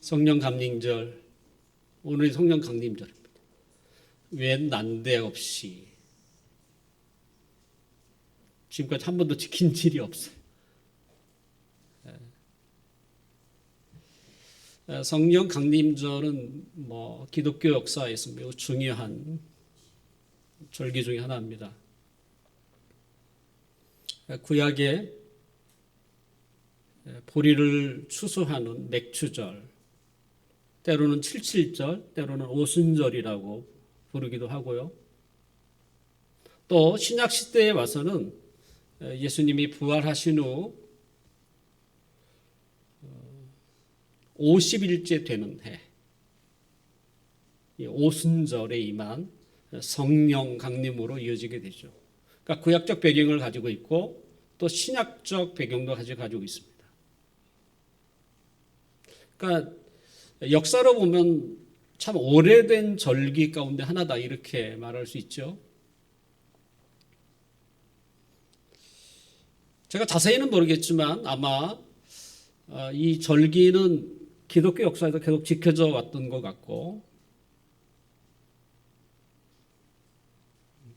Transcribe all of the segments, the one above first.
성령 강림절, 오늘이 성령 강림절입니다. 웬 난데없이 지금까지 한 번도 지킨 일이 없어요. 성령 강림절은 기독교 역사에서 매우 중요한 절기 중에 하나입니다. 구약에 보리를 추수하는 맥추절, 때로는 칠칠절, 때로는 오순절이라고 부르기도 하고요. 또 신약 시대에 와서는 예수님이 부활하신 후 50일째 되는 해, 오순절에 임한 성령 강림으로 이어지게 되죠. 그러니까 구약적 배경을 가지고 있고 또 신약적 배경도 가지고 있습니다. 그러니까 역사로 보면 참 오래된 절기 가운데 하나다 이렇게 말할 수 있죠. 제가 자세히는 모르겠지만 아마 이 절기는 기독교 역사에서 계속 지켜져 왔던 것 같고,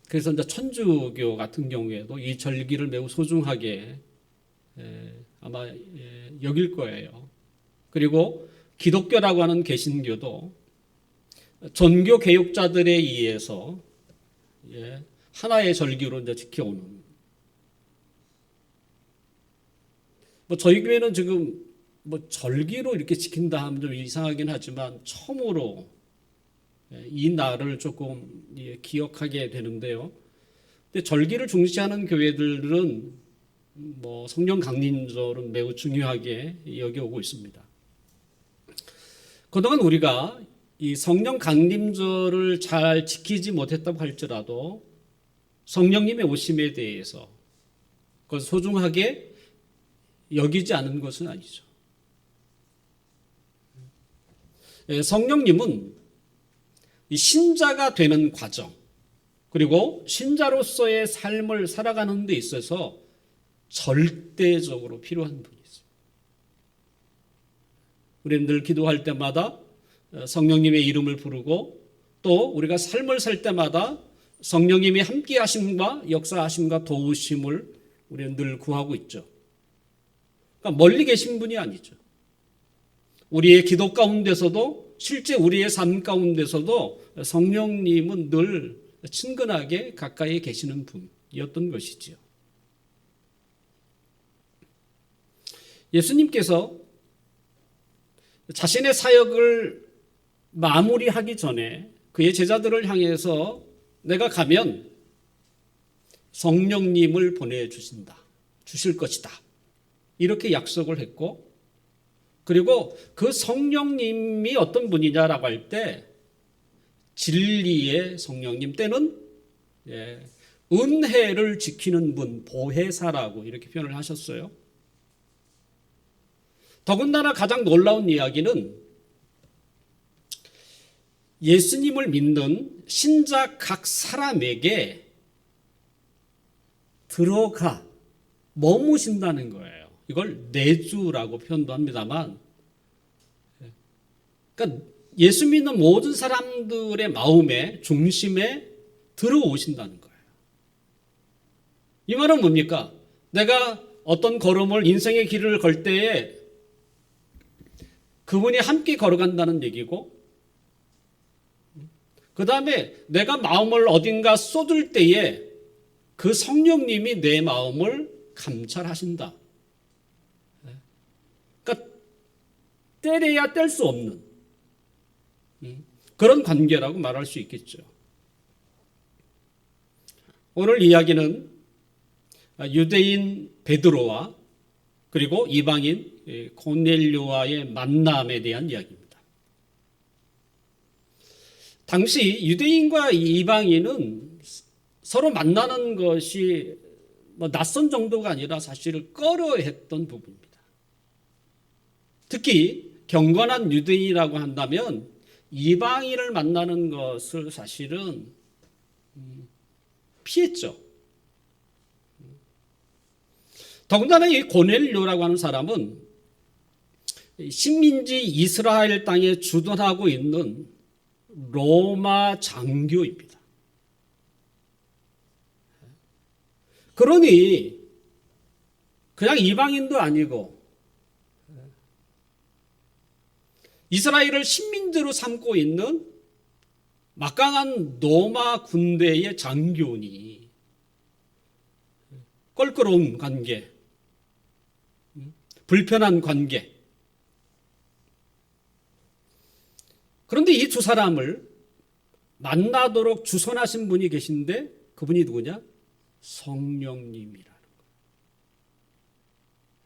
그래서 이제 천주교 같은 경우에도 이 절기를 매우 소중하게 아마 여길 거예요. 그리고 기독교라고 하는 개신교도 전교 개혁자들에 의해서 하나의 절기로 이제 지켜오는. 저희 교회는 지금 절기로 이렇게 지킨다 하면 좀 이상하긴 하지만 처음으로 이 날을 조금 기억하게 되는데요. 근데 절기를 중시하는 교회들은 성령 강림절은 매우 중요하게 여겨오고 있습니다. 그동안 우리가 이 성령 강림절을 잘 지키지 못했다고 할지라도 성령님의 오심에 대해서 그것을 소중하게 여기지 않은 것은 아니죠. 성령님은 이 신자가 되는 과정, 그리고 신자로서의 삶을 살아가는 데 있어서 절대적으로 필요한 분이세요. 우리는 늘 기도할 때마다 성령님의 이름을 부르고 또 우리가 삶을 살 때마다 성령님이 함께 하심과 역사하심과 도우심을 우리는 늘 구하고 있죠. 그러니까 멀리 계신 분이 아니죠. 우리의 기도 가운데서도 실제 우리의 삶 가운데서도 성령님은 늘 친근하게 가까이 계시는 분이었던 것이지요. 예수님께서 자신의 사역을 마무리하기 전에 그의 제자들을 향해서 내가 가면 성령님을 주실 것이다. 이렇게 약속을 했고, 그리고 그 성령님이 어떤 분이냐라고 할 때 진리의 성령님, 때는 은혜를 지키는 분, 보혜사라고 이렇게 표현을 하셨어요. 더군다나 가장 놀라운 이야기는 예수님을 믿는 신자 각 사람에게 들어가 머무신다는 거예요. 이걸 내주라고 표현도 합니다만, 그러니까 예수 믿는 모든 사람들의 마음의 중심에 들어오신다는 거예요. 이 말은 뭡니까? 내가 어떤 걸음을, 인생의 길을 걸 때에 그분이 함께 걸어간다는 얘기고, 그 다음에 내가 마음을 어딘가 쏟을 때에 그 성령님이 내 마음을 감찰하신다. 그러니까 때려야 뗄 수 없는 그런 관계라고 말할 수 있겠죠. 오늘 이야기는 유대인 베드로와 그리고 이방인 고넬료와의 만남에 대한 이야기입니다. 당시 유대인과 이방인은 서로 만나는 것이 낯선 정도가 아니라 사실을 꺼려했던 부분입니다. 특히 경건한 유대인이라고 한다면 이방인을 만나는 것을 사실은 피했죠. 더군다나 이 고넬료라고 하는 사람은 식민지 이스라엘 땅에 주둔하고 있는 로마 장교입니다. 그러니 그냥 이방인도 아니고 이스라엘을 식민지로 삼고 있는 막강한 로마 군대의 장교니 껄끄러운 관계, 불편한 관계. 그런데 이 두 사람을 만나도록 주선하신 분이 계신데 그분이 누구냐? 성령님이라는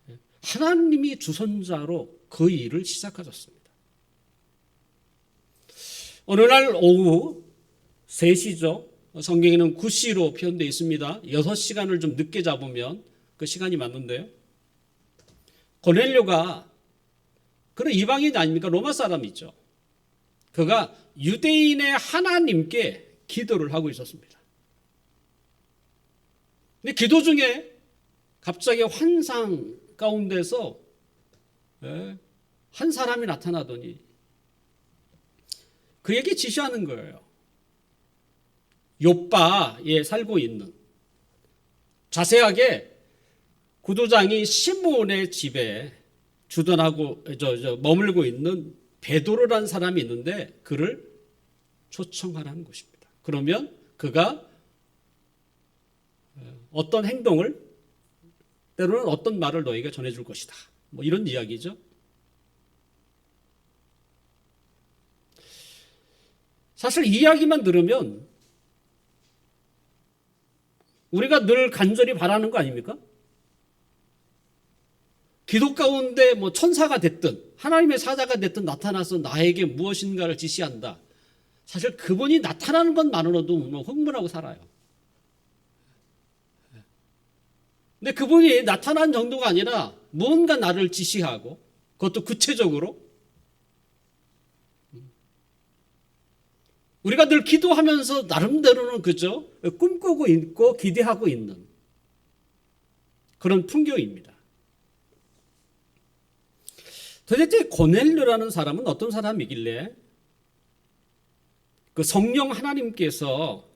거예요. 하나님이 주선자로 그 일을 시작하셨습니다. 어느 날 오후 3시죠. 성경에는 9시로 표현되어 있습니다. 6시간을 좀 늦게 잡으면 그 시간이 맞는데요. 고넬료가 그런 이방인 아닙니까? 로마 사람이죠. 그가 유대인의 하나님께 기도를 하고 있었습니다. 근데 기도 중에 갑자기 환상 가운데서 한 사람이 나타나더니 그에게 지시하는 거예요. 욥바에 살고 있는, 자세하게 구도장이 시몬의 집에 주둔하고 머물고 있는 베드로라는 사람이 있는데 그를 초청하라는 것입니다. 그러면 그가 어떤 행동을, 때로는 어떤 말을 너희가 전해줄 것이다. 뭐 이런 이야기죠. 사실 이 이야기만 들으면 우리가 늘 간절히 바라는 거 아닙니까? 기도 가운데 뭐 천사가 됐든 하나님의 사자가 됐든 나타나서 나에게 무엇인가를 지시한다. 사실 그분이 나타나는 것만으로도 뭐 흥분하고 살아요. 근데 그분이 나타난 정도가 아니라 무언가 나를 지시하고 그것도 구체적으로 우리가 늘 기도하면서 나름대로는 그죠? 꿈꾸고 있고 기대하고 있는 그런 풍경입니다. 도대체 고넬료라는 사람은 어떤 사람이길래 그 성령 하나님께서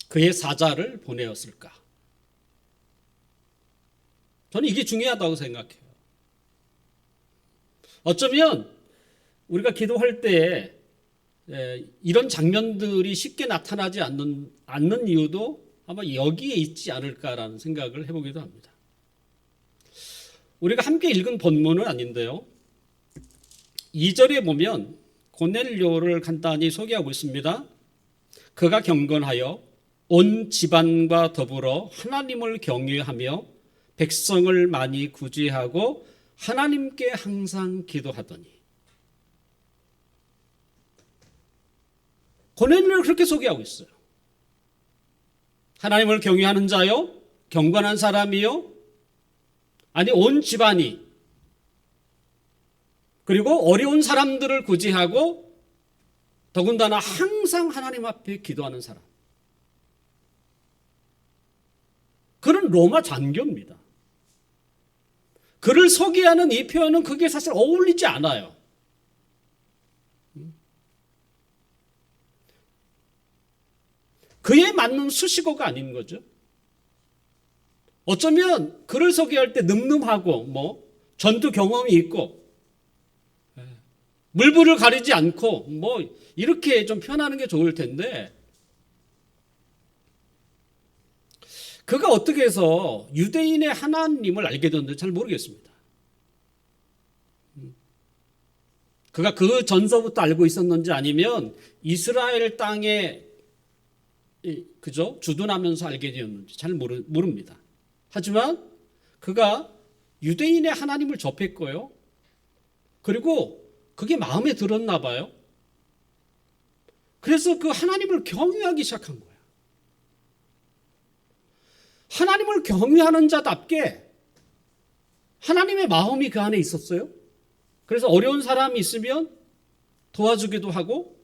그의 사자를 보내었을까? 저는 이게 중요하다고 생각해요. 어쩌면 우리가 기도할 때 이런 장면들이 쉽게 나타나지 않는 이유도 아마 여기에 있지 않을까라는 생각을 해보기도 합니다. 우리가 함께 읽은 본문은 아닌데요. 2절에 보면 고넬료를 간단히 소개하고 있습니다. 그가 경건하여 온 집안과 더불어 하나님을 경외하며 백성을 많이 구제하고 하나님께 항상 기도하더니. 고넬료를 그렇게 소개하고 있어요. 하나님을 경외하는 자요, 경건한 사람이요, 아니 온 집안이, 그리고 어려운 사람들을 구제하고 더군다나 항상 하나님 앞에 기도하는 사람. 그런 로마 장교입니다. 그를 소개하는 이 표현은 그게 사실 어울리지 않아요. 그에 맞는 수식어가 아닌 거죠. 어쩌면 그를 소개할 때 늠름하고 뭐 전투 경험이 있고 물불을 가리지 않고 뭐 이렇게 좀 표현하는 게 좋을 텐데 그가 어떻게 해서 유대인의 하나님을 알게 됐는지 잘 모르겠습니다. 그가 그 전서부터 알고 있었는지 아니면 이스라엘 땅에 그죠? 주둔하면서 알게 되었는지 잘 모릅니다. 하지만 그가 유대인의 하나님을 접했고요. 그리고 그게 마음에 들었나 봐요. 그래서 그 하나님을 경외하기 시작한 거예요. 하나님을 경외하는 자답게 하나님의 마음이 그 안에 있었어요. 그래서 어려운 사람이 있으면 도와주기도 하고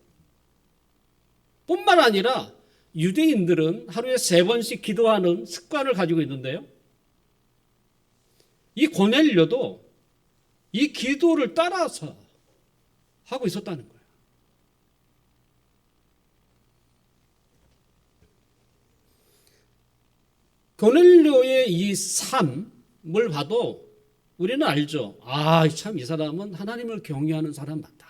뿐만 아니라 유대인들은 하루에 3번씩 기도하는 습관을 가지고 있는데요. 이 고넬료도 이 기도를 따라서 하고 있었다는 거예요. 고넬료의 이 삶을 봐도 우리는 알죠. 아, 참 이 사람은 하나님을 경외하는 사람 맞다.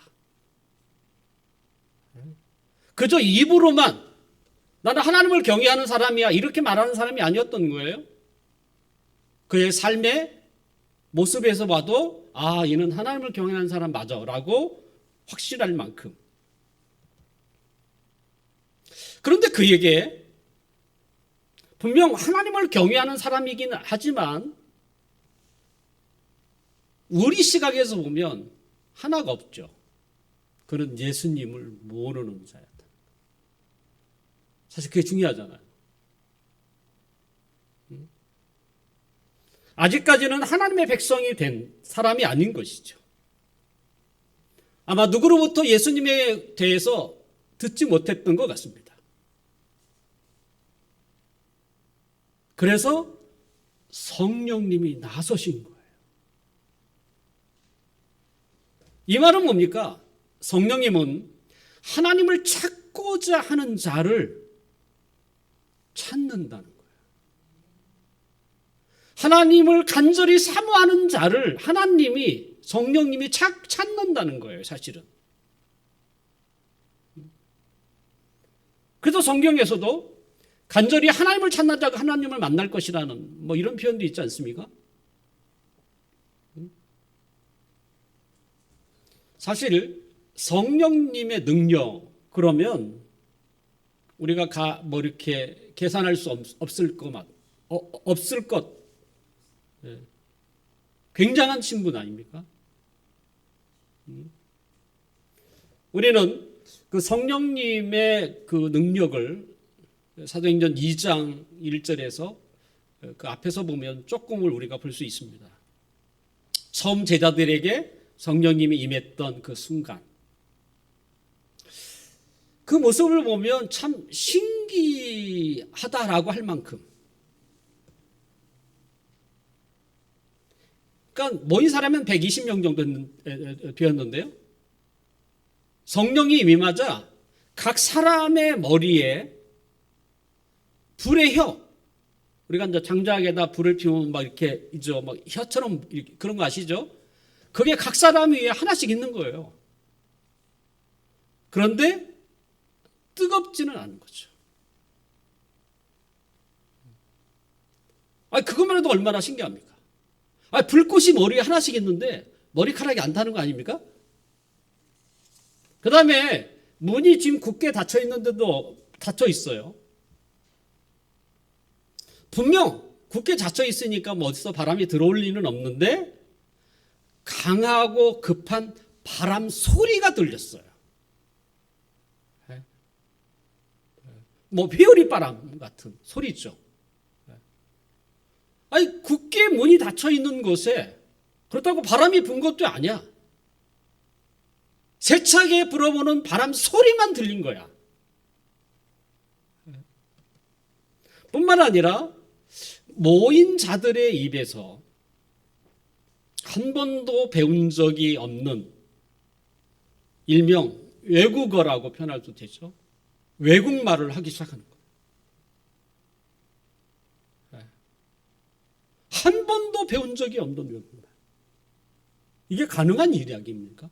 그저 입으로만 나는 하나님을 경외하는 사람이야 이렇게 말하는 사람이 아니었던 거예요. 그의 삶의 모습에서 봐도 아, 이는 하나님을 경외하는 사람 맞아 라고 확실할 만큼. 그런데 그에게 분명 하나님을 경외하는 사람이긴 하지만 우리 시각에서 보면 하나가 없죠. 그는 예수님을 모르는 자였다. 사실 그게 중요하잖아요. 아직까지는 하나님의 백성이 된 사람이 아닌 것이죠. 아마 누구로부터 예수님에 대해서 듣지 못했던 것 같습니다. 그래서 성령님이 나서신 거예요. 이 말은 뭡니까? 성령님은 하나님을 찾고자 하는 자를 찾는다는 거예요. 하나님을 간절히 사모하는 자를 하나님이 성령님이 찾는다는 거예요, 사실은. 그래서 성경에서도 간절히 하나님을 찾는 자가 하나님을 만날 것이라는 뭐 이런 표현도 있지 않습니까? 사실 성령님의 능력 그러면 우리가 뭐 이렇게 계산할 수 없을 것 굉장한 신분 아닙니까? 우리는 그 성령님의 그 능력을 사도행전 2장 1절에서 그 앞에서 보면 조금을 우리가 볼 수 있습니다. 처음 제자들에게 성령님이 임했던 그 순간 그 모습을 보면 참 신기하다라고 할 만큼 그러니까 모인 사람은 120명 정도 되었는데요. 성령이 임하자 각 사람의 머리에 불의 혀 우리가 이제 장작에다 불을 피우면 막 이렇게 있죠. 막 혀처럼 이렇게 그런 거 아시죠? 그게 각 사람 위에 하나씩 있는 거예요. 그런데 뜨겁지는 않은 거죠. 그것만 해도 얼마나 신기합니까? 불꽃이 머리에 하나씩 있는데 머리카락이 안 타는 거 아닙니까? 그 다음에 문이 지금 굳게 닫혀 있는데도 닫혀 있어요. 분명 굳게 닫혀 있으니까 뭐 어디서 바람이 들어올 리는 없는데 강하고 급한 바람 소리가 들렸어요. 뭐 회오리 바람 같은 소리죠. 굳게 문이 닫혀 있는 곳에 그렇다고 바람이 분 것도 아니야. 세차게 불어보는 바람 소리만 들린 거야. 뿐만 아니라 모인 자들의 입에서 한 번도 배운 적이 없는 일명 외국어라고 표현해도 되죠. 외국말을 하기 시작하는 거예요. 한 번도 배운 적이 없는 외국말. 이게 가능한 이야기입니까?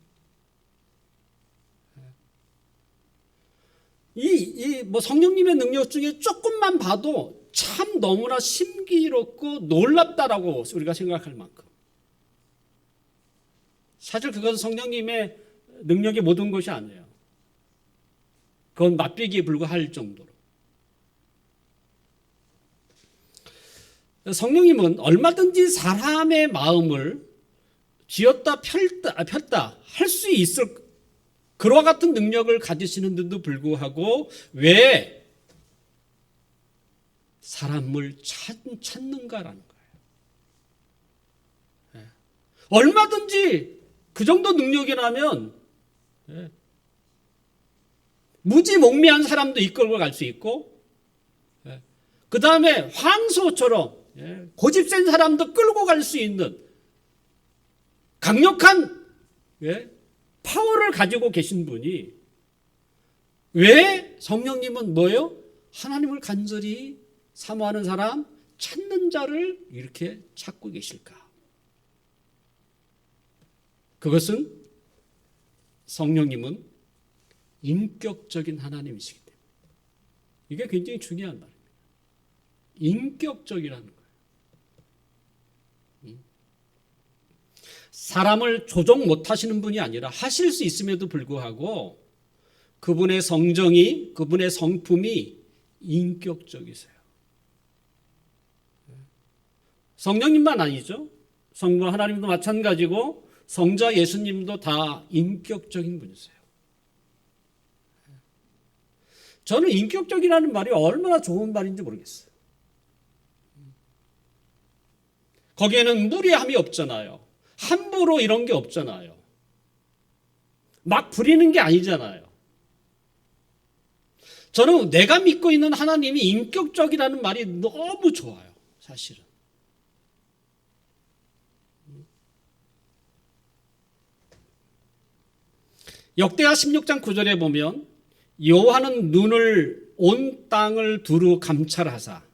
뭐 성령님의 능력 중에 조금만 봐도 참 너무나 신기롭고 놀랍다라고 우리가 생각할 만큼. 사실 그것은 성령님의 능력의 모든 것이 아니에요. 그건 맛보기에 불과할 정도로. 성령님은 얼마든지 사람의 마음을 쥐었다 폈다 할 수 있을 그와 같은 능력을 가지시는데도 불구하고 왜 사람을 찾는가라는 거예요. 얼마든지 그 정도 능력이라면 무지몽매한 사람도 이끌고 갈 수 있고 그 다음에 황소처럼 고집센 사람도 끌고 갈 수 있는 강력한 파워를 가지고 계신 분이 왜 성령님은 뭐예요? 하나님을 간절히 사모하는 사람, 찾는 자를 이렇게 찾고 계실까? 그것은 성령님은 인격적인 하나님이시기 때문에 이게 굉장히 중요한 말입니다. 인격적이라는 거예요. 사람을 조종 못하시는 분이 아니라 하실 수 있음에도 불구하고 그분의 성정이, 그분의 성품이 인격적이세요. 성령님만 아니죠. 성부 하나님도 마찬가지고 성자 예수님도 다 인격적인 분이세요. 저는 인격적이라는 말이 얼마나 좋은 말인지 모르겠어요. 거기에는 무리함이 없잖아요. 함부로 이런 게 없잖아요. 막 부리는 게 아니잖아요. 저는 내가 믿고 있는 하나님이 인격적이라는 말이 너무 좋아요. 사실은. 역대하 16장 9절에 보면 여호와는 눈을 온 땅을 두루 감찰하사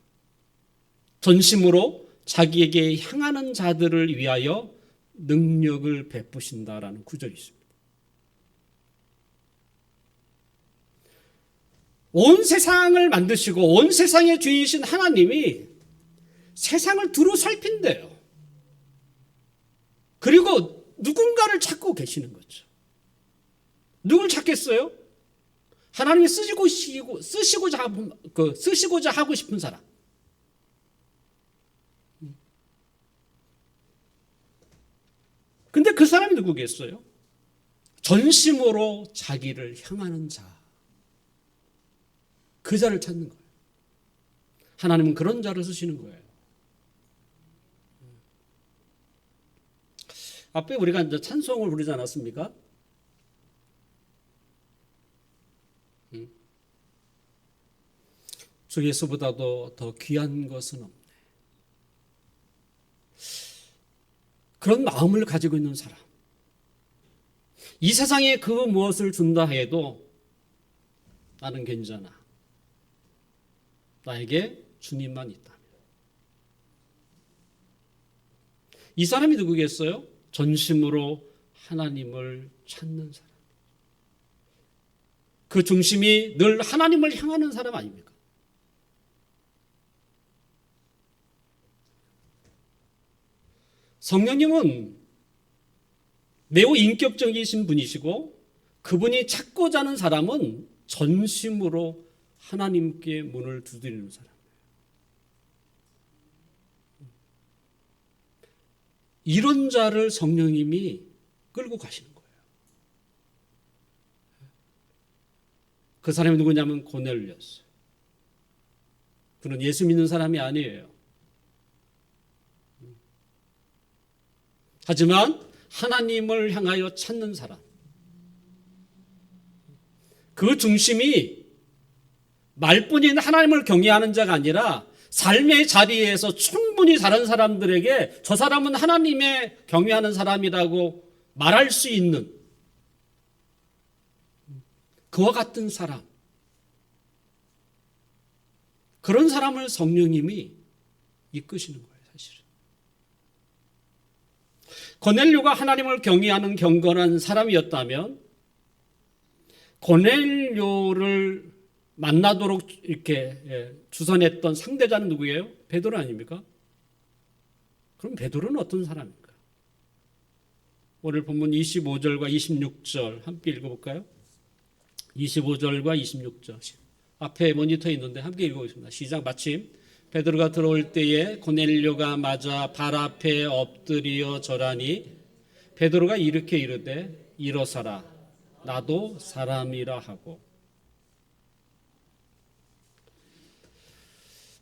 전심으로 자기에게 향하는 자들을 위하여 능력을 베푸신다라는 구절이 있습니다. 온 세상을 만드시고 온 세상의 주인이신 하나님이 세상을 두루 살핀대요. 그리고 누군가를 찾고 계시는 거죠. 누굴 찾겠어요? 하나님이 쓰시고자 하고 싶은 사람. 근데 그 사람이 누구겠어요? 전심으로 자기를 향하는 자. 그 자를 찾는 거예요. 하나님은 그런 자를 쓰시는 거예요. 앞에 우리가 이제 찬송을 부르지 않았습니까? 주 예수보다도 더 귀한 것은 없네. 그런 마음을 가지고 있는 사람. 이 세상에 그 무엇을 준다 해도 나는 괜찮아. 나에게 주님만 있다. 이 사람이 누구겠어요? 전심으로 하나님을 찾는 사람. 그 중심이 늘 하나님을 향하는 사람 아닙니까? 성령님은 매우 인격적이신 분이시고 그분이 찾고자 하는 사람은 전심으로 하나님께 문을 두드리는 사람이에요. 이런 자를 성령님이 끌고 가시는 거예요. 그 사람이 누구냐면 고넬료였어요. 그는 예수 믿는 사람이 아니에요. 하지만 하나님을 향하여 찾는 사람. 그 중심이 말뿐인 하나님을 경외하는 자가 아니라 삶의 자리에서 충분히 다른 사람들에게 저 사람은 하나님의 경외하는 사람이라고 말할 수 있는 그와 같은 사람. 그런 사람을 성령님이 이끄시는 거예요, 사실은. 고넬료가 하나님을 경외하는 경건한 사람이었다면 고넬료를 만나도록 이렇게 주선했던 상대자는 누구예요? 베드로 아닙니까? 그럼 베드로는 어떤 사람입니까? 오늘 본문 25절과 26절 함께 읽어볼까요? 25절과 26절 앞에 모니터에 있는데 함께 읽어보겠습니다. 시작. 마침 베드로가 들어올 때에 고넬료가 맞아 발 앞에 엎드려 절하니 베드로가 이렇게 이르되 일어서라 나도 사람이라 하고.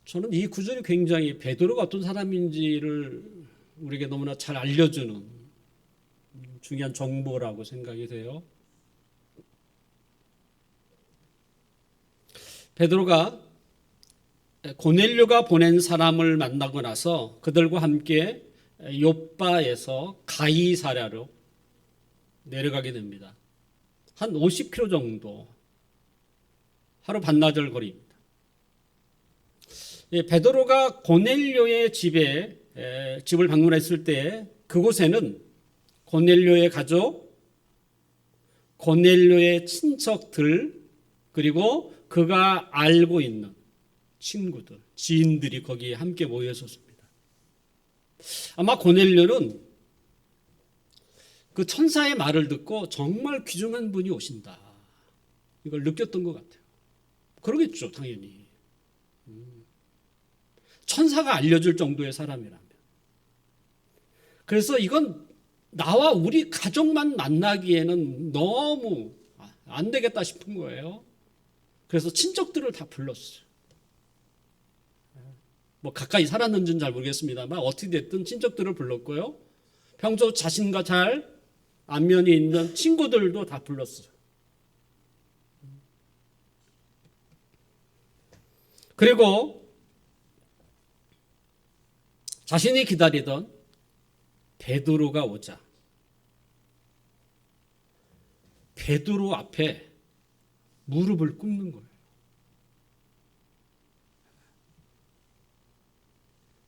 저는 이 구절이 굉장히 베드로가 어떤 사람인지를 우리에게 너무나 잘 알려주는 중요한 정보라고 생각이 돼요. 베드로가 고넬료가 보낸 사람을 만나고 나서 그들과 함께 욥바에서 가이사랴로 내려가게 됩니다. 한 50km 정도 하루 반나절 거리입니다. 베드로가 고넬료의 집을 방문했을 때 그곳에는 고넬료의 가족, 고넬료의 친척들, 그리고 그가 알고 있는 친구들, 지인들이 거기에 함께 모여 있었습니다. 아마 고넬료는 그 천사의 말을 듣고 정말 귀중한 분이 오신다, 이걸 느꼈던 것 같아요. 그러겠죠, 당연히. 천사가 알려줄 정도의 사람이라면. 그래서 이건 나와 우리 가족만 만나기에는 너무 안 되겠다 싶은 거예요. 그래서 친척들을 다 불렀어요. 뭐 가까이 살았는지는 잘 모르겠습니다만 어떻게 됐든 친척들을 불렀고요. 평소 자신과 잘 안면이 있는 친구들도 다 불렀어요. 그리고 자신이 기다리던 베드로가 오자 베드로 앞에 무릎을 꿇는 거예요.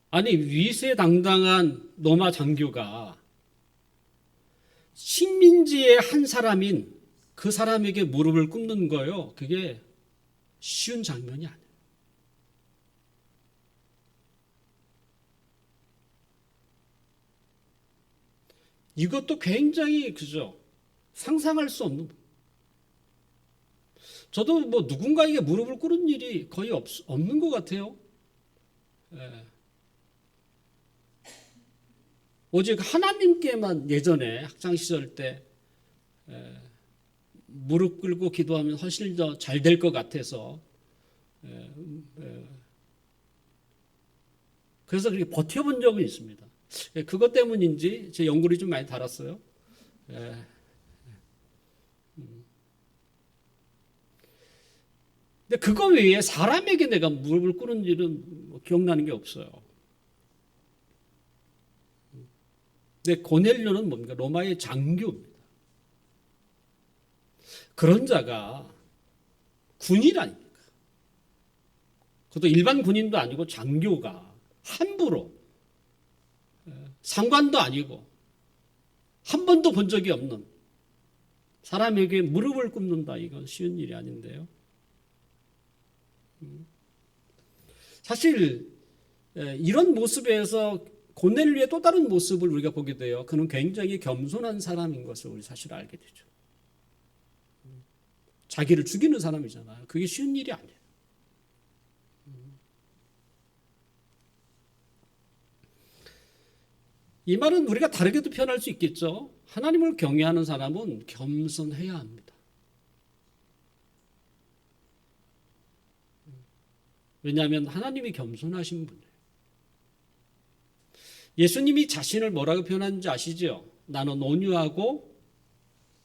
아니, 위세당당한 로마 장교가 식민지의 한 사람인 그 사람에게 무릎을 꿇는 거예요. 그게 쉬운 장면이 아니에요. 이것도 굉장히 상상할 수 없는. 저도 뭐 누군가에게 무릎을 꿇은 일이 거의 없는 것 같아요. 예. 오직 하나님께만 예전에 학창시절 때 무릎 꿇고 기도하면 훨씬 더 잘 될 것 같아서 그래서 그렇게 버텨본 적은 있습니다. 그것 때문인지 제 연골이 좀 많이 달았어요. 근데 그거 외에 사람에게 내가 무릎을 꿇은 일은 기억나는 게 없어요. 근데 고넬료는 뭡니까? 로마의 장교입니다. 그런 자가 군인 아닙니까? 그것도 일반 군인도 아니고 장교가 함부로, 상관도 아니고 한 번도 본 적이 없는 사람에게 무릎을 꿇는다, 이건 쉬운 일이 아닌데요. 사실 이런 모습에서 고넬료의 또 다른 모습을 우리가 보게 돼요. 그는 굉장히 겸손한 사람인 것을 우리 사실 알게 되죠. 자기를 죽이는 사람이잖아요. 그게 쉬운 일이 아니에요. 이 말은 우리가 다르게도 표현할 수 있겠죠. 하나님을 경외하는 사람은 겸손해야 합니다. 왜냐하면 하나님이 겸손하신 분이에요. 예수님이 자신을 뭐라고 표현하는지 아시죠? 나는 온유하고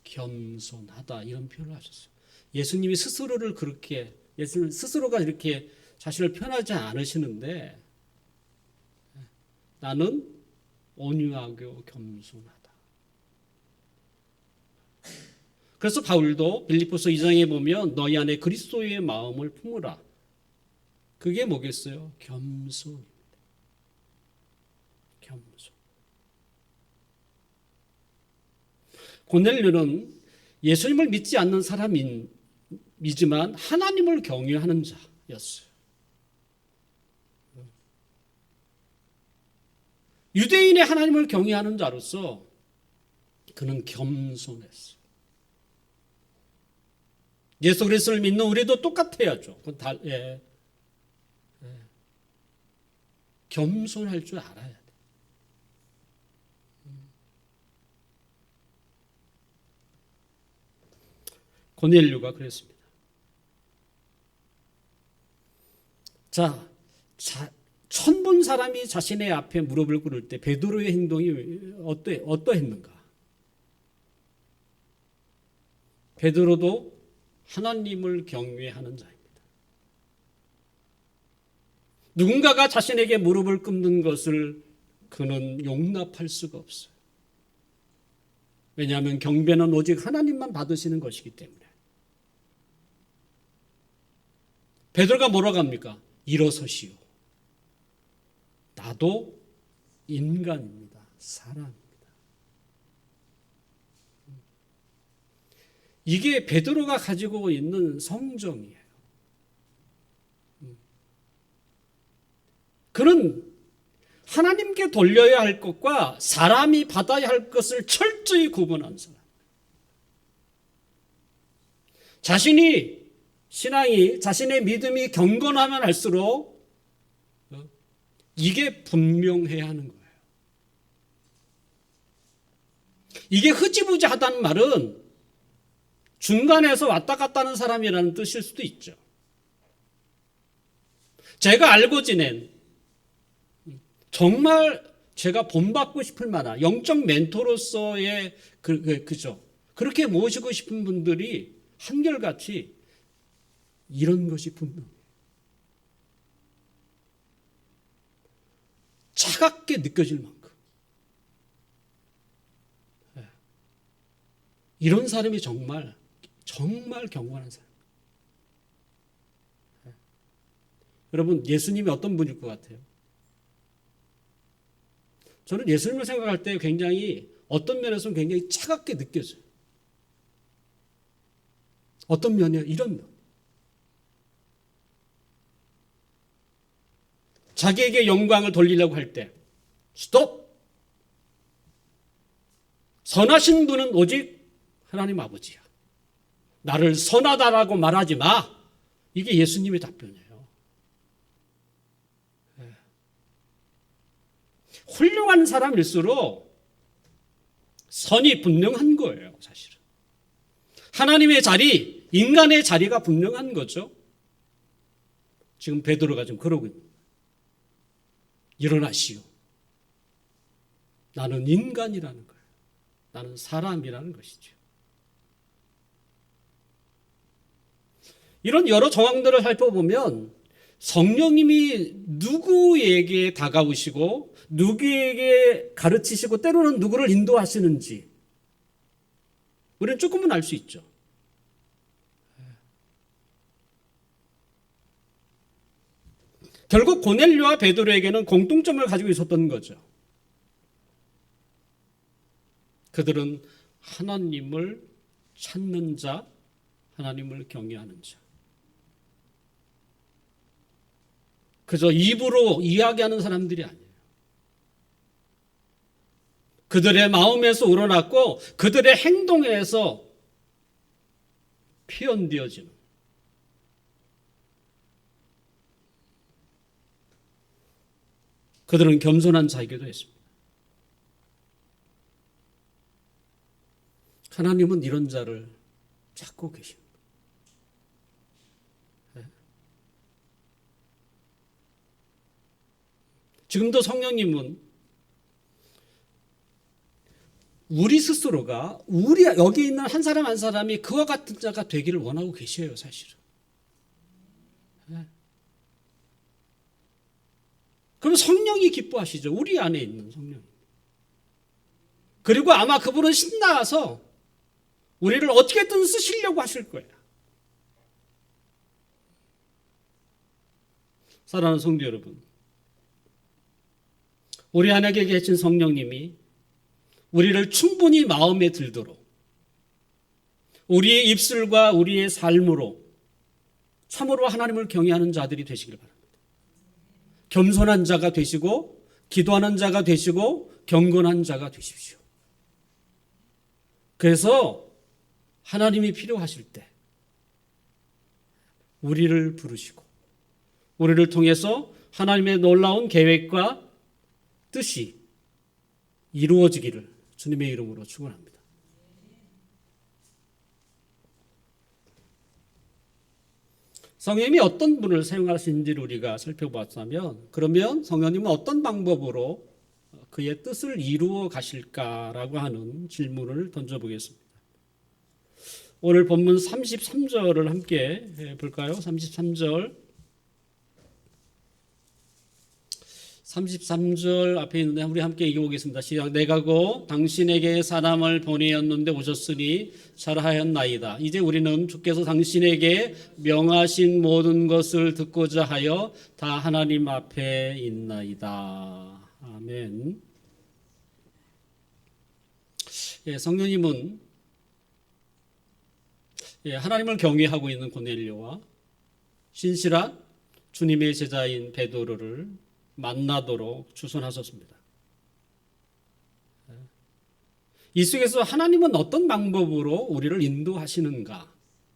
겸손하다, 이런 표현을 하셨어요. 예수님이 예수님 스스로가 이렇게 자신을 표현하지 않으시는데 나는 온유하고 겸손하다. 그래서 바울도 빌립보서 2장에 보면 너희 안에 그리스도의 마음을 품으라. 그게 뭐겠어요? 겸손입니다. 겸손. 고넬료는 예수님을 믿지 않는 사람이지만 하나님을 경외하는 자였어요. 유대인의 하나님을 경외하는 자로서 그는 겸손했어요. 예수 그리스도를 믿는 우리도 똑같아야죠. 겸손할 줄 알아야 돼. 고넬료가 그랬습니다. 처음 본 사람이 자신의 앞에 무릎을 꿇을 때 베드로의 행동이 어떠했는가? 베드로도 하나님을 경외하는 자입니다. 누군가가 자신에게 무릎을 꿇는 것을 그는 용납할 수가 없어요. 왜냐하면 경배는 오직 하나님만 받으시는 것이기 때문에. 베드로가 뭐라고 합니까? 일어서시오. 나도 인간입니다. 사람입니다. 이게 베드로가 가지고 있는 성정이에요. 그는 하나님께 돌려야 할 것과 사람이 받아야 할 것을 철저히 구분한 사람. 자신이 신앙이, 자신의 믿음이 경건하면 할수록 이게 분명해야 하는 거예요. 이게 흐지부지하다는 말은 중간에서 왔다 갔다 하는 사람이라는 뜻일 수도 있죠. 제가 알고 지낸 정말 제가 본받고 싶을 만한 영적 멘토로서의 그죠. 그렇게 모시고 싶은 분들이 한결같이 이런 것이 분명해요. 차갑게 느껴질 만큼. 이런 사람이 정말 경건한 사람. 여러분, 예수님이 어떤 분일 것 같아요? 저는 예수님을 생각할 때 굉장히 어떤 면에서는 굉장히 차갑게 느껴져요. 어떤 면이요? 이런 면. 자기에게 영광을 돌리려고 할 때 스톱! 선하신 분은 오직 하나님 아버지야. 나를 선하다라고 말하지 마. 이게 예수님의 답변이에요. 훌륭한 사람일수록 선이 분명한 거예요, 사실은. 하나님의 자리, 인간의 자리가 분명한 거죠. 지금 베드로가 지금 그러고 있는 거예요. 일어나시오. 나는 인간이라는 거예요. 나는 사람이라는 것이죠. 이런 여러 정황들을 살펴보면 성령님이 누구에게 다가오시고 누구에게 가르치시고 때로는 누구를 인도하시는지 우리는 조금은 알 수 있죠. 결국 고넬료와 베드로에게는 공통점을 가지고 있었던 거죠. 그들은 하나님을 찾는 자, 하나님을 경외하는 자. 그저 입으로 이야기하는 사람들이 아니에요. 그들의 마음에서 우러났고 그들의 행동에서 표현되어지는 그들은 겸손한 자이기도 했습니다. 하나님은 이런 자를 찾고 계십니다. 지금도 성령님은 우리 스스로가 여기 있는 한 사람 한 사람이 그와 같은 자가 되기를 원하고 계셔요, 사실은. 그럼 성령이 기뻐하시죠. 우리 안에 있는 성령. 그리고 아마 그분은 신나서 우리를 어떻게든 쓰시려고 하실 거예요. 사랑하는 성도 여러분, 우리 안에 계신 성령님이 우리를 충분히 마음에 들도록 우리의 입술과 우리의 삶으로 참으로 하나님을 경외하는 자들이 되시길 바랍니다. 겸손한 자가 되시고 기도하는 자가 되시고 경건한 자가 되십시오. 그래서 하나님이 필요하실 때 우리를 부르시고 우리를 통해서 하나님의 놀라운 계획과 뜻이 이루어지기를 주님의 이름으로 축원합니다. 성령님이 어떤 분을 사용하시는지를 우리가 살펴봤다면 그러면 성령님은 어떤 방법으로 그의 뜻을 이루어 가실까라고 하는 질문을 던져보겠습니다. 오늘 본문 33절을 함께 볼까요? 33절 33절 앞에 있는데 우리 함께 읽어보겠습니다. 시작. 내가 고 당신에게 사람을 보내었는데 오셨으니 잘하였나이다. 이제 우리는 주께서 당신에게 명하신 모든 것을 듣고자 하여 다 하나님 앞에 있나이다. 아멘. 예, 성령님은 하나님을 경외하고 있는 고넬료와 신실한 주님의 제자인 베드로를 만나도록 주선하셨습니다. 이 속에서 하나님은 어떤 방법으로 우리를 인도하시는가를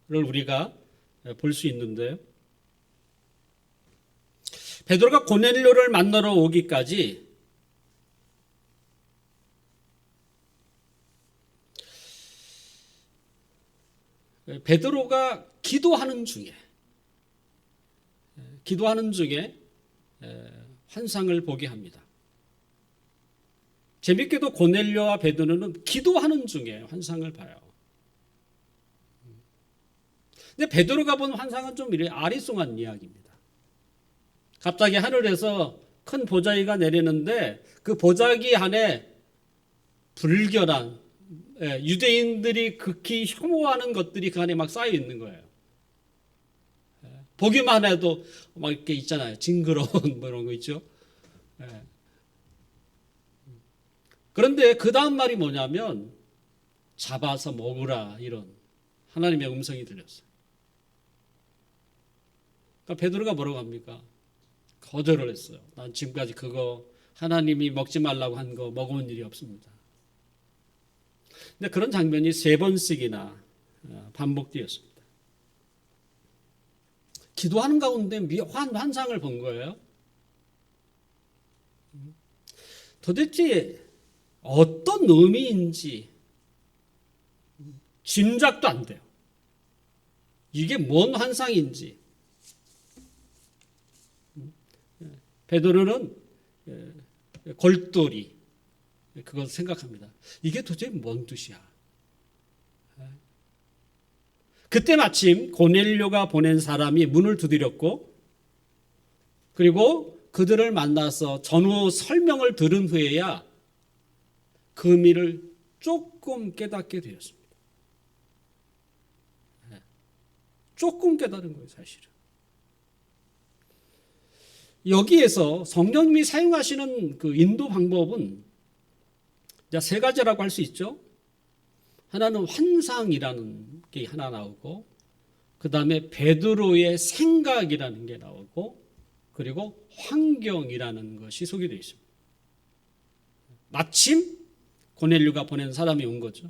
우리가 볼 수 있는데요. 베드로가 고넬료를 만나러 오기까지 베드로가 기도하는 중에 환상을 보게 합니다. 재밌게도 고넬료와 베드로는 기도하는 중에 환상을 봐요. 근데 베드로가 본 환상은 좀 아리송한 이야기입니다. 갑자기 하늘에서 큰 보자기가 내리는데 그 보자기 안에 불결한 유대인들이 극히 혐오하는 것들이 그 안에 막 쌓여 있는 거예요. 보기만 해도 막 이렇게 있잖아요. 징그러운 뭐 이런 거 있죠. 그런데 그 다음 말이 뭐냐면 잡아서 먹으라 이런 하나님의 음성이 들렸어요. 그러니까 베드로가 뭐라고 합니까? 거절을 했어요. 난 지금까지 그거 하나님이 먹지 말라고 한 거 먹어본 일이 없습니다. 근데 그런 장면이 3번씩이나 반복되었습니다. 기도하는 가운데 묘한 환상을 본 거예요. 도대체 어떤 의미인지 짐작도 안 돼요. 이게 뭔 환상인지. 베드로는 골똘히 그걸 생각합니다. 이게 도대체 뭔 뜻이야? 그때 마침 고넬료가 보낸 사람이 문을 두드렸고 그리고 그들을 만나서 전후 설명을 들은 후에야 그 의미를 조금 깨닫게 되었습니다. 조금 깨달은 거예요, 사실은. 여기에서 성령님이 사용하시는 그 인도 방법은 3가지라고 할 수 있죠. 하나는 환상이라는 게 하나 나오고, 그 다음에 베드로의 생각이라는 게 나오고, 그리고 환경이라는 것이 소개되어 있습니다. 마침 고넬료가 보낸 사람이 온 거죠.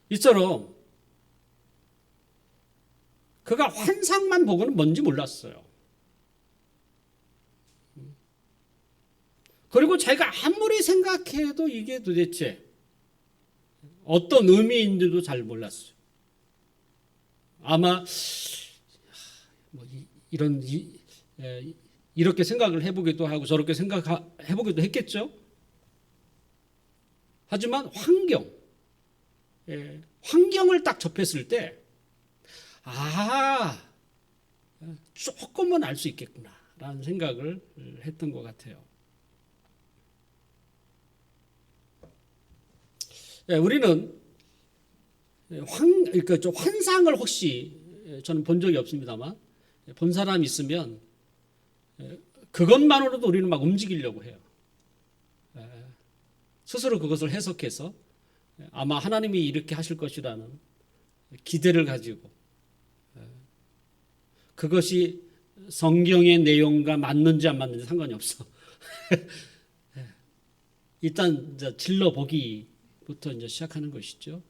이처럼 그가 환상만 보고는 뭔지 몰랐어요. 그리고 제가 아무리 생각해도 이게 도대체 어떤 의미인지도 잘 몰랐어요. 아마 이렇게 생각을 해보기도 하고 저렇게 생각해보기도 했겠죠. 하지만 환경을 딱 접했을 때 조금은 알 수 있겠구나라는 생각을 했던 것 같아요. 우리는 환상을 혹시 저는 본 적이 없습니다만 본 사람이 있으면 그것만으로도 우리는 막 움직이려고 해요. 스스로 그것을 해석해서 아마 하나님이 이렇게 하실 것이라는 기대를 가지고 그것이 성경의 내용과 맞는지 안 맞는지 상관이 없어. 일단 이제 질러보기부터 이제 시작하는 것이죠.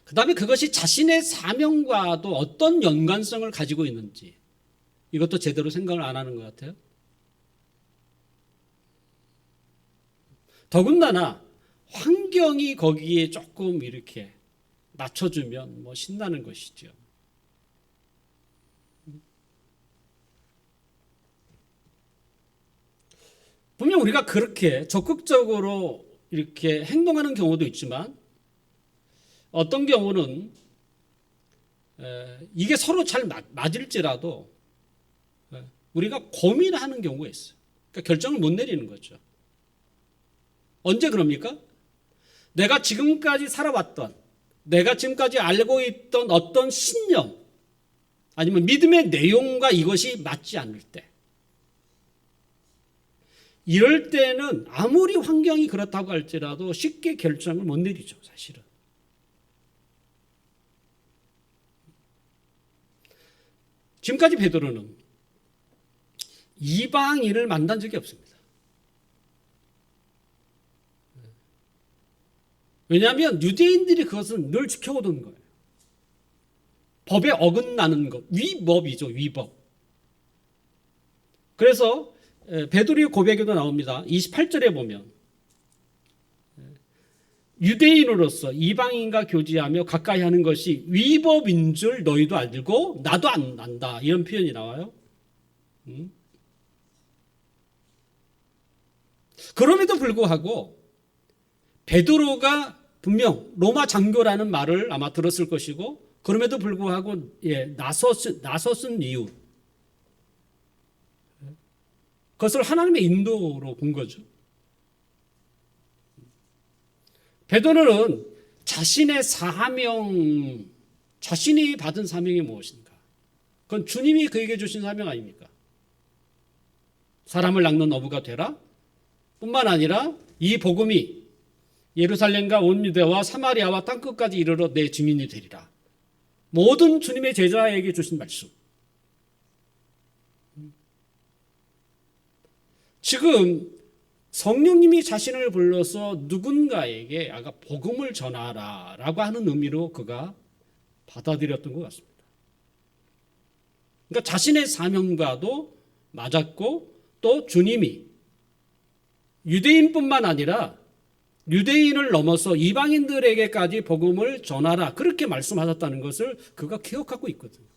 그 다음에 그것이 자신의 사명과도 어떤 연관성을 가지고 있는지 이것도 제대로 생각을 안 하는 것 같아요. 더군다나 환경이 거기에 조금 이렇게 맞춰주면 뭐 신나는 것이죠. 분명 우리가 그렇게 적극적으로 이렇게 행동하는 경우도 있지만 어떤 경우는 이게 서로 잘 맞을지라도 우리가 고민하는 경우가 있어요. 그러니까 결정을 못 내리는 거죠. 언제 그럽니까? 내가 지금까지 살아왔던, 내가 지금까지 알고 있던 어떤 신념 아니면 믿음의 내용과 이것이 맞지 않을 때, 이럴 때는 아무리 환경이 그렇다고 할지라도 쉽게 결정을 못 내리죠, 사실은. 지금까지 베드로는 이방인을 만난 적이 없습니다. 왜냐하면 유대인들이 그것을 늘 지켜오던 거예요. 법에 어긋나는 것, 위법이죠, 위법. 그래서 베드로의 고백에도 나옵니다. 28절에 보면 유대인으로서 이방인과 교제하며 가까이 하는 것이 위법인 줄 너희도 알고 나도 안 안다. 이런 표현이 나와요. 그럼에도 불구하고 베드로가 분명 로마 장교라는 말을 아마 들었을 것이고, 그럼에도 불구하고 나섰은 이유, 그것을 하나님의 인도로 본 거죠. 베드로는 자신의 사명, 자신이 받은 사명이 무엇인가? 그건 주님이 그에게 주신 사명 아닙니까? 사람을 낚는 어부가 되라. 뿐만 아니라 이 복음이 예루살렘과 온 유대와 사마리아와 땅끝까지 이르러 내 증인이 되리라. 모든 주님의 제자에게 주신 말씀. 지금 성령님이 자신을 불러서 누군가에게 아까 복음을 전하라 라고 하는 의미로 그가 받아들였던 것 같습니다. 그러니까 자신의 사명과도 맞았고, 또 주님이 유대인뿐만 아니라 유대인을 넘어서 이방인들에게까지 복음을 전하라 그렇게 말씀하셨다는 것을 그가 기억하고 있거든요.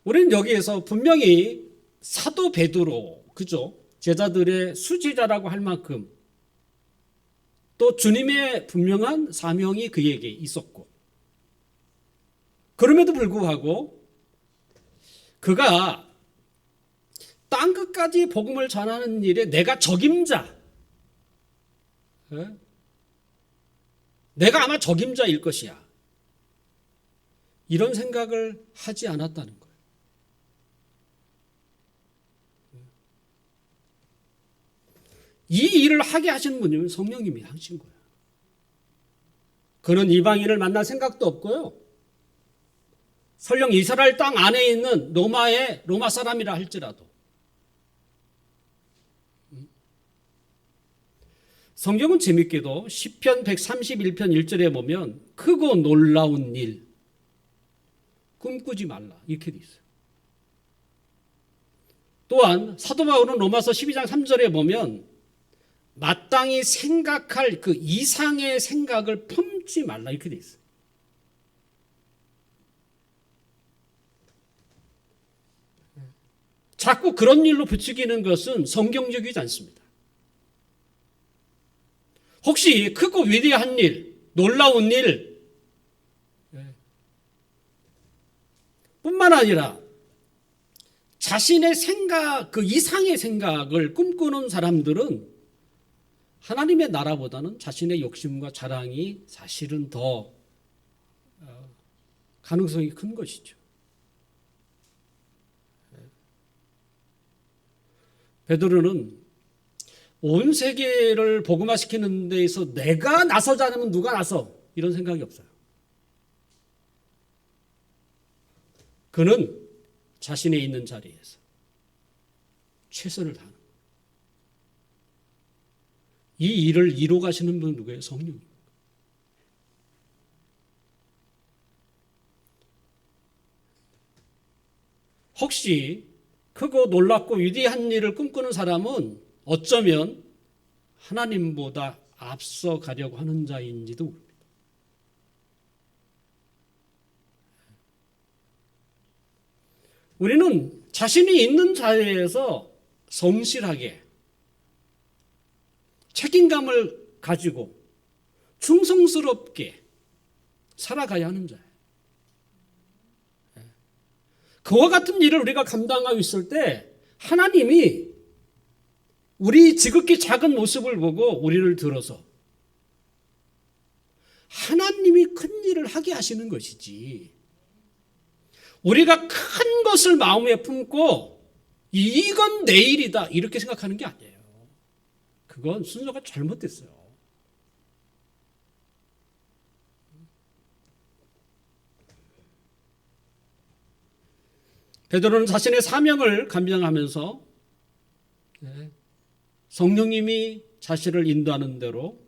우리는 여기에서 분명히 사도 베드로, 그죠? 제자들의 수지자라고 할 만큼 또 주님의 분명한 사명이 그에게 있었고, 그럼에도 불구하고 그가 땅끝까지 복음을 전하는 일에 내가 적임자, 내가 아마 적임자일 것이야, 이런 생각을 하지 않았다는 거예요. 이 일을 하게 하신 분이 성령님이 하신 거예요. 그는 이방인을 만날 생각도 없고요, 설령 이스라엘 땅 안에 있는 로마 사람이라 할지라도 성경은 재밌게도 시편 131편 1절에 보면 크고 놀라운 일 꿈꾸지 말라 이렇게 돼 있어요. 또한 사도 바울은 로마서 12장 3절에 보면 마땅히 생각할 그 이상의 생각을 품지 말라 이렇게 돼 있어요. 자꾸 그런 일로 부추기는 것은 성경적이지 않습니다. 혹시 크고 위대한 일, 놀라운 일 뿐만 아니라 자신의 생각, 그 이상의 생각을 꿈꾸는 사람들은 하나님의 나라보다는 자신의 욕심과 자랑이 사실은 더 가능성이 큰 것이죠. 베드로는 온 세계를 복음화시키는 데에서 내가 나서지 않으면 누가 나서, 이런 생각이 없어요. 그는 자신의 있는 자리에서 최선을 다하는 거예요. 이 일을 이루어 가시는 분은 누구예요? 성령입니다. 혹시 크고 놀랍고 위대한 일을 꿈꾸는 사람은 어쩌면 하나님보다 앞서 가려고 하는 자인지도 모릅니다. 우리는 자신이 있는 자리에서 성실하게 책임감을 가지고 충성스럽게 살아가야 하는 자예요. 그와 같은 일을 우리가 감당하고 있을 때 하나님이 우리 지극히 작은 모습을 보고 우리를 들어서 하나님이 큰 일을 하게 하시는 것이지, 우리가 큰 것을 마음에 품고 이건 내 일이다 이렇게 생각하는 게 아니에요. 그건 순서가 잘못됐어요. 베드로는 자신의 사명을 감당하면서 성령님이 자신을 인도하는 대로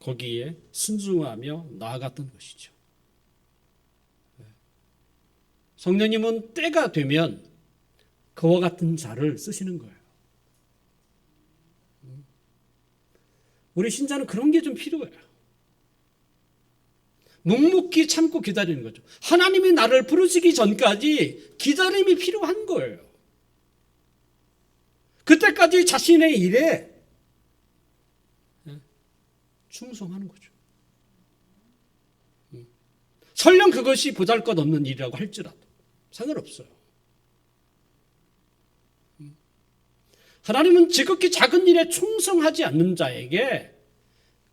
거기에 순종하며 나아갔던 것이죠. 성령님은 때가 되면 그와 같은 자를 쓰시는 거예요. 우리 신자는 그런 게 좀 필요해요. 묵묵히 참고 기다리는 거죠. 하나님이 나를 부르시기 전까지 기다림이 필요한 거예요. 그때까지 자신의 일에 충성하는 거죠. 설령 그것이 보잘것없는 일이라고 할지라도 상관없어요. 하나님은 지극히 작은 일에 충성하지 않는 자에게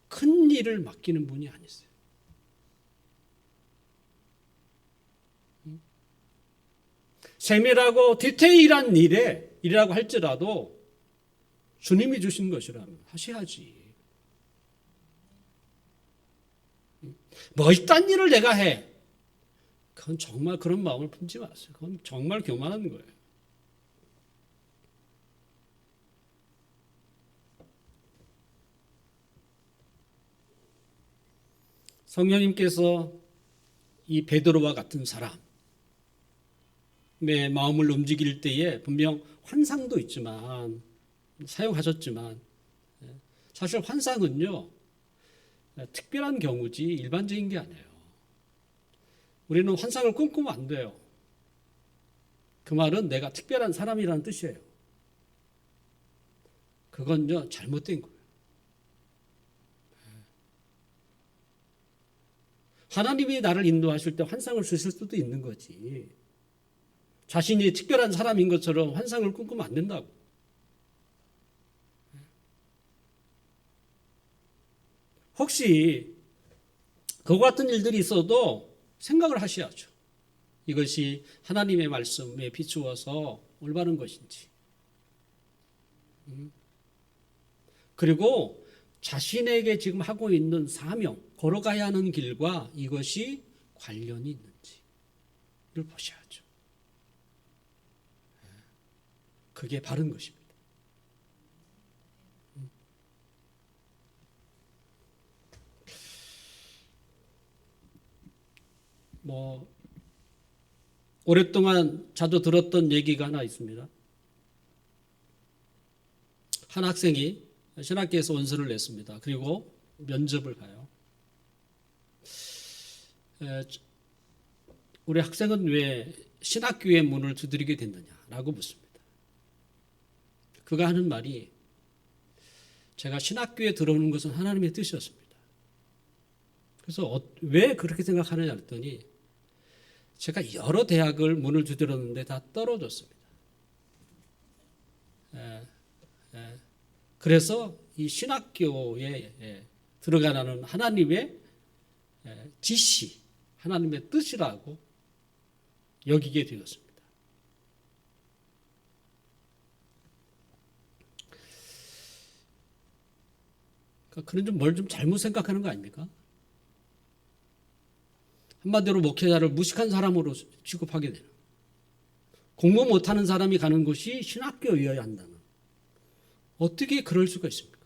큰 일을 맡기는 분이 아니세요. 세밀하고 디테일한 일이라고 할지라도 주님이 주신 것이라면 하셔야지. 뭐 이딴 일을 내가 해. 그건 정말 그런 마음을 품지 마세요. 그건 정말 교만한 거예요. 성령님께서 이 베드로와 같은 사람의 마음을 움직일 때에 분명 환상도 있지만, 사용하셨지만, 사실 환상은요 특별한 경우지 일반적인 게 아니에요. 우리는 환상을 꿈꾸면 안 돼요. 그 말은 내가 특별한 사람이라는 뜻이에요. 그건요 잘못된 거예요. 하나님이 나를 인도하실 때 환상을 쓰실 수도 있는 거지, 자신이 특별한 사람인 것처럼 환상을 꿈꾸면 안 된다고. 혹시 그와 같은 일들이 있어도 생각을 하셔야죠. 이것이 하나님의 말씀에 비추어서 올바른 것인지. 그리고 자신에게 지금 하고 있는 사명, 걸어가야 하는 길과 이것이 관련이 있는지를 보셔야죠. 그게 바른 것입니다. 오랫동안 자주 들었던 얘기가 하나 있습니다. 한 학생이 신학교에서 원서를 냈습니다. 그리고 면접을 가요. 우리 학생은 왜 신학교의 문을 두드리게 됐느냐라고 묻습니다. 그가 하는 말이, 제가 신학교에 들어오는 것은 하나님의 뜻이었습니다. 그래서 왜 그렇게 생각하느냐 했더니, 제가 여러 대학을 문을 두드렸는데 다 떨어졌습니다. 그래서 이 신학교에 들어가라는 하나님의 지시, 하나님의 뜻이라고 여기게 되었습니다. 그러니까 그런 좀 뭘 좀 잘못 생각하는 거 아닙니까? 한마디로 목회자를 무식한 사람으로 취급하게 되는, 공부 못하는 사람이 가는 곳이 신학교여야 한다는, 어떻게 그럴 수가 있습니까?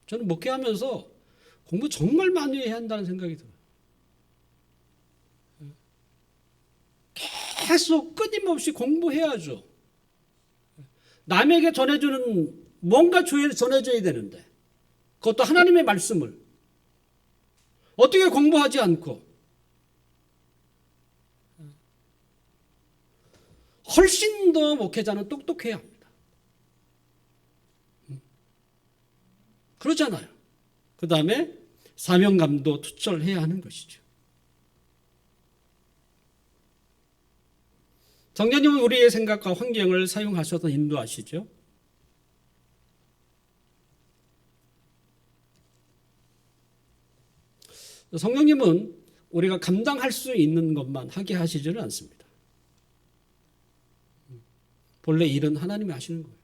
저는 목회하면서 공부 정말 많이 해야 한다는 생각이 들어요. 계속 끊임없이 공부해야죠. 남에게 전해주는 뭔가 전해줘야 되는데, 그것도 하나님의 말씀을 어떻게 공부하지 않고, 훨씬 더 목회자는 똑똑해야 합니다. 그러잖아요. 그 다음에 사명감도 투철해야 하는 것이죠. 성령님은 우리의 생각과 환경을 사용하셔서 인도하시죠. 성령님은 우리가 감당할 수 있는 것만 하게 하시지는 않습니다. 본래 일은 하나님이 하시는 거예요.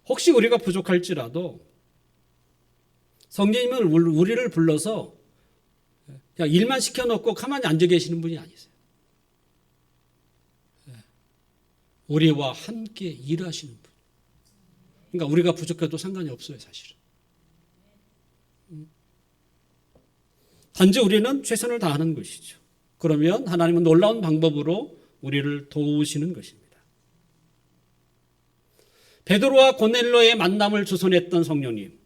혹시 우리가 부족할지라도 성령님은 우리를 불러서 그냥 일만 시켜놓고 가만히 앉아 계시는 분이 아니세요. 우리와 함께 일하시는 분. 그러니까 우리가 부족해도 상관이 없어요, 사실은. 단지 우리는 최선을 다하는 것이죠. 그러면 하나님은 놀라운 방법으로 우리를 도우시는 것입니다. 베드로와 고넬로의 만남을 주선했던 성령님.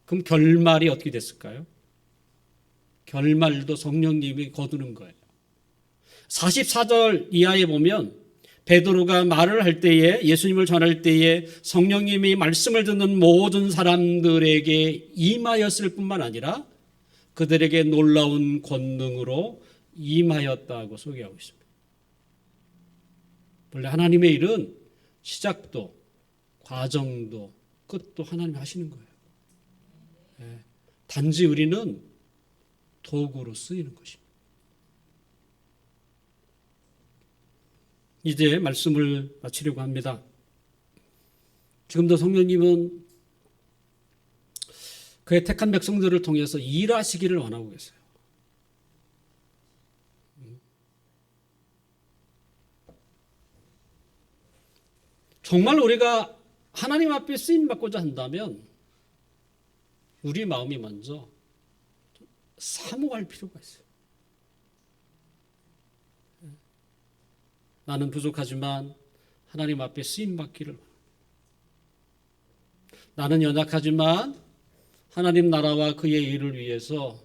그럼 결말이 어떻게 됐을까요? 결말도 성령님이 거두는 거예요. 44절 이하에 보면 베드로가 말을 할 때에 예수님을 전할 때에 성령님이 말씀을 듣는 모든 사람들에게 임하였을 뿐만 아니라 그들에게 놀라운 권능으로 임하였다고 소개하고 있습니다. 원래 하나님의 일은 시작도 과정도 끝도 하나님이 하시는 거예요. 단지 우리는 도구로 쓰이는 것입니다. 이제 말씀을 마치려고 합니다. 지금도 성령님은 그의 택한 백성들을 통해서 일하시기를 원하고 계세요. 정말 우리가 하나님 앞에 쓰임받고자 한다면 우리 마음이 먼저 사모할 필요가 있어요. 나는 부족하지만 하나님 앞에 쓰임받기를 원합니다. 나는 연약하지만 하나님 나라와 그의 일을 위해서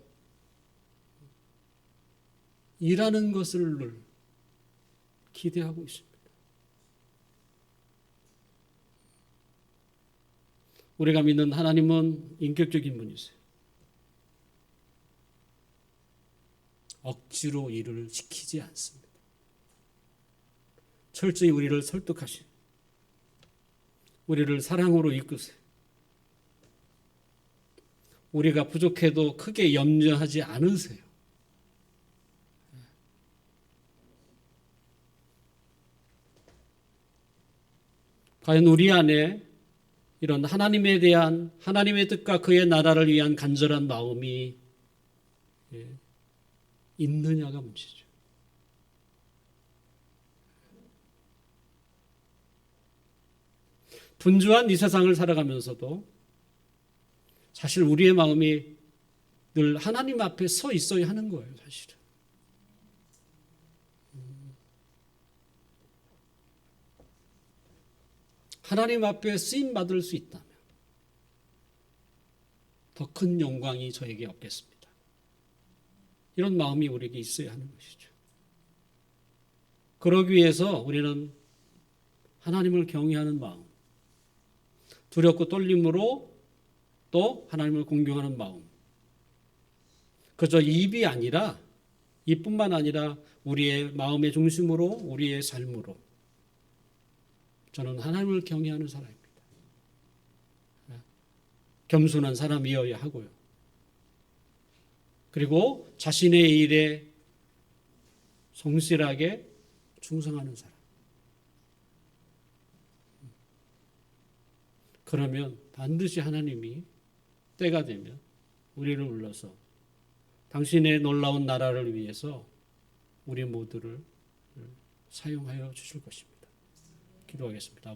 일하는 것을 기대하고 있습니다. 우리가 믿는 하나님은 인격적인 분이세요. 억지로 일을 시키지 않습니다. 철저히 우리를 설득하시고 우리를 사랑으로 이끄세요. 우리가 부족해도 크게 염려하지 않으세요. 과연 우리 안에 이런 하나님에 대한 하나님의 뜻과 그의 나라를 위한 간절한 마음이 있느냐가 문제죠. 분주한 이 세상을 살아가면서도 사실 우리의 마음이 늘 하나님 앞에 서 있어야 하는 거예요, 사실은. 하나님 앞에 쓰임 받을 수 있다면 더 큰 영광이 저에게 없겠습니다. 이런 마음이 우리에게 있어야 하는 것이죠. 그러기 위해서 우리는 하나님을 경외하는 마음, 두렵고 떨림으로 또 하나님을 공경하는 마음, 그저 입이 아니라 입뿐만 아니라 우리의 마음의 중심으로 우리의 삶으로 저는 하나님을 경외하는 사람입니다. 겸손한 사람이어야 하고요. 그리고 자신의 일에 성실하게 충성하는 사람. 그러면 반드시 하나님이 때가 되면 우리를 불러서 당신의 놀라운 나라를 위해서 우리 모두를 사용하여 주실 것입니다. 기도하겠습니다.